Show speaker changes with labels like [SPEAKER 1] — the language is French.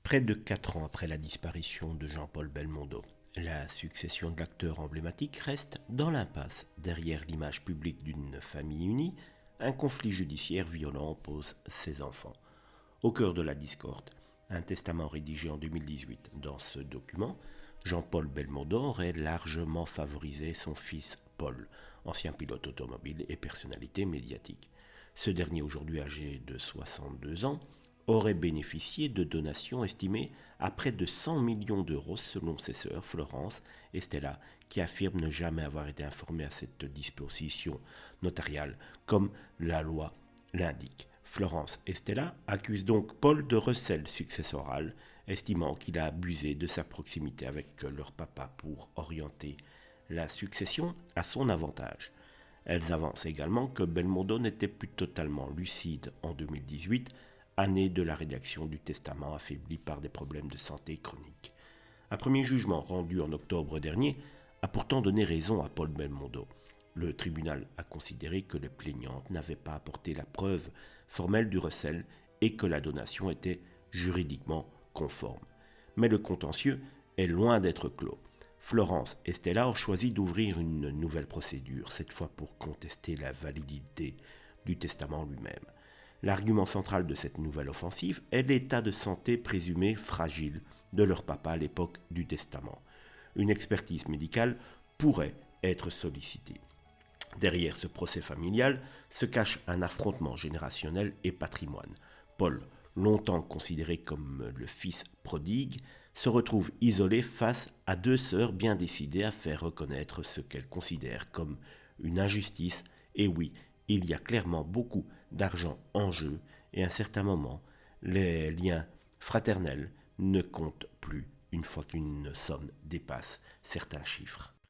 [SPEAKER 1] Près de 4 ans après la disparition de Jean-Paul Belmondo, la succession de l'acteur emblématique reste dans l'impasse. Derrière l'image publique d'une famille unie, un conflit judiciaire violent oppose ses enfants. Au cœur de la discorde, un testament rédigé en 2018. Dans ce document, Jean-Paul Belmondo aurait largement favorisé son fils Paul, ancien pilote automobile et personnalité médiatique. Ce dernier, aujourd'hui âgé de 62 ans, aurait bénéficié de donations estimées à près de 100 millions d'euros selon ses sœurs Florence et Stella, qui affirment ne jamais avoir été informées à cette disposition notariale, comme la loi l'indique. Florence et Stella accusent donc Paul de recel successoral, estimant qu'il a abusé de sa proximité avec leur papa pour orienter la succession à son avantage. Elles avancent également que Belmondo n'était plus totalement lucide en 2018, année de la rédaction du testament affaibli par des problèmes de santé chroniques. Un premier jugement rendu en octobre dernier a pourtant donné raison à Paul Belmondo. Le tribunal a considéré que les plaignantes n'avaient pas apporté la preuve formelle du recel et que la donation était juridiquement conforme. Mais le contentieux est loin d'être clos. Florence et Stella ont choisi d'ouvrir une nouvelle procédure, cette fois pour contester la validité du testament lui-même. L'argument central de cette nouvelle offensive est l'état de santé présumé fragile de leur papa à l'époque du testament. Une expertise médicale pourrait être sollicitée. Derrière ce procès familial se cache un affrontement générationnel et patrimoine. Paul, longtemps considéré comme le fils prodigue, se retrouve isolé face à deux sœurs bien décidées à faire reconnaître ce qu'elles considèrent comme une injustice. Et oui, il y a clairement beaucoup d'argent en jeu et à un certain moment, les liens fraternels ne comptent plus une fois qu'une somme dépasse certains chiffres.